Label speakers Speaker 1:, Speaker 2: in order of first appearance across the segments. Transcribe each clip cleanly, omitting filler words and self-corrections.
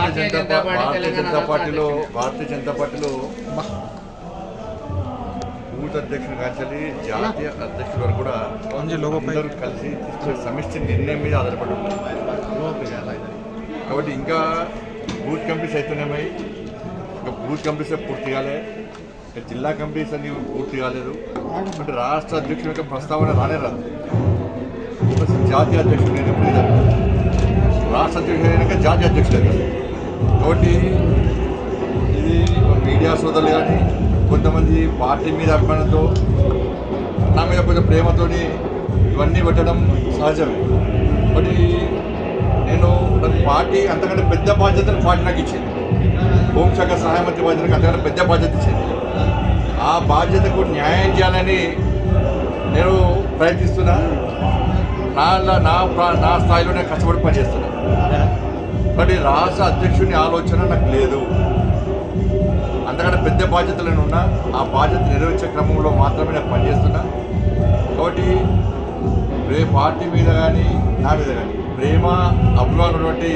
Speaker 1: భారతీయ జనతా పార్టీలో బూత్ అధ్యక్షుడు కాల్చాలి జాతీయ అధ్యక్షుడు వరకు కూడా అందరూ కలిసి తీసుకునే సమిష్టి నిర్ణయం మీద ఆధారపడి ఉంటుంది. కాబట్టి ఇంకా బూత్ కమిటీస్ అయితేనేమై ఇంకా బూత్ కమిటీస్ పూర్తి కాలే, ఇంకా జిల్లా కమిటీస్ అన్ని పూర్తి కాలేదు. అంటే రాష్ట్ర అధ్యక్షుడి యొక్క ప్రస్తావన రానే రాదు. జాతీయ అధ్యక్షుడు నేను రాష్ట్ర అధ్యక్షుడు అయినాక జాతీయ అధ్యక్షుడు అయినా. కాబట్టి ఇది మీడియా సోదరులు కానీ కొంతమంది పార్టీ మీద అభిమానంతో నా మీద కొంచెం ప్రేమతోని ఇవన్నీ పెట్టడం సహజమే. మరి నేను పార్టీ అంతకంటే పెద్ద బాధ్యతను పార్టీ నాకు ఇచ్చింది. హోంశాఖ సహాయ మంత్రి బాధ్యతకు అంతకంటే పెద్ద బాధ్యత ఇచ్చింది. ఆ బాధ్యతకు న్యాయం చేయాలని నేను ప్రయత్నిస్తున్నా. నా స్థాయిలో నేను కష్టపడి పనిచేస్తున్నా. కానీ రాష్ట్ర అధ్యక్షుని ఆలోచన నాకు లేదు. అంతకంటే పెద్ద బాధ్యతలను ఉన్నా ఆ బాధ్యత నెరవేర్చే క్రమంలో మాత్రమే నేను పనిచేస్తున్నా. కాబట్టి పార్టీ మీద కానీ నా మీద కానీ ప్రేమ అభిమానం ఉన్నటువంటి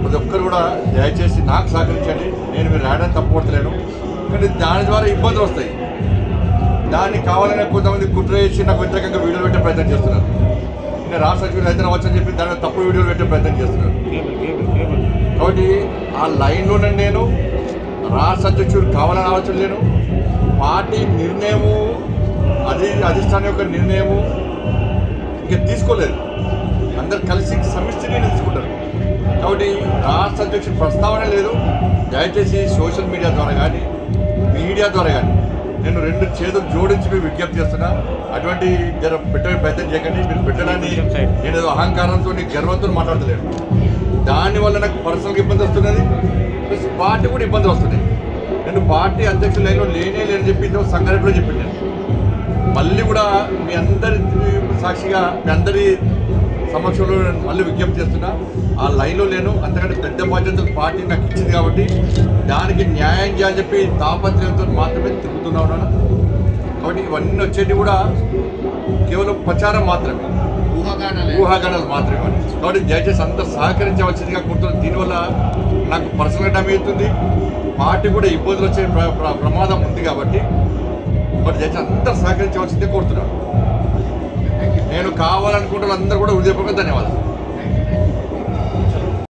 Speaker 1: ప్రతి ఒక్కరు కూడా దయచేసి నాకు సహకరించండి. నేను మీరు రాయడానికి తప్పుపడతలేను, కానీ దాని ద్వారా ఇబ్బందులు వస్తాయి. దాన్ని కావాలనే కొంతమంది కుట్ర చేసి నాకు వ్యతిరేకంగా వీడియోలు పెట్టే ప్రయత్నం చేస్తున్నారు. నేను రాష్ట్ర అధ్యక్షుడు హైదరాబాద్ అని చెప్పి దాని తప్పుడు వీడియోలు పెట్టే ప్రయత్నం చేస్తున్నారు. కాబట్టి ఆ లైన్లోనే నేను రాష్ట్ర అధ్యక్షుడు కావాలని ఆలోచన లేను. పార్టీ నిర్ణయము అధిష్టానం యొక్క నిర్ణయము ఇంకా తీసుకోలేదు. అందరు కలిసి సమిష్టి నిర్ణయం తీసుకుంటారు. కాబట్టి రాష్ట్ర అధ్యక్షుడు ప్రస్తావన లేదు. దయచేసి సోషల్ మీడియా ద్వారా కానీ మీడియా ద్వారా కానీ నేను రెండు చేతులు జోడించి మీరు విజ్ఞప్తి చేస్తున్నా. అటువంటి పెట్టే ప్రయత్నం చేయకండి. మీరు పెట్టడాన్ని నేను ఏదో అహంకారంతో గర్వంతో మాట్లాడతలేను. దానివల్ల నాకు పర్సనల్గా ఇబ్బంది వస్తున్నది, ప్లస్ పార్టీ కూడా ఇబ్బందులు వస్తున్నాయి. నేను పార్టీ అధ్యక్షులు లైన్లో లేని చెప్పి సంగారెడ్డిలో చెప్పింది. నేను మళ్ళీ కూడా మీ అందరి సాక్షిగా మీ అందరి సమక్షంలో నేను మళ్ళీ విజ్ఞప్తి చేస్తున్నా. ఆ లైన్లో లేను. అంతకంటే పెద్ద బాధ్యతలు పార్టీ నాకు ఇచ్చింది కాబట్టి దానికి న్యాయం చేయాలని చెప్పి తాపత్రయంతో మాత్రమే తిరుగుతున్నా ఉన్నాను. కాబట్టి ఇవన్నీ వచ్చేది కూడా కేవలం ప్రచారం మాత్రమే, ఊహాగానాలు మాత్రమే. కాబట్టి దయచేసి అందరూ సహకరించవలసిందిగా కోరుతున్నాను. దీనివల్ల నాకు పర్సనల్ డ్యామేజ్ అవుతుంది, పార్టీ కూడా ఇబ్బందులు వచ్చే ప్రమాదం ఉంది. కాబట్టి దయచేసి అందరూ సహకరించవలసిందే కోరుతున్నాను. నేను కావాలనుకుంటున్న అందరూ కూడా హృదయపూర్వక ధన్యవాదాలు.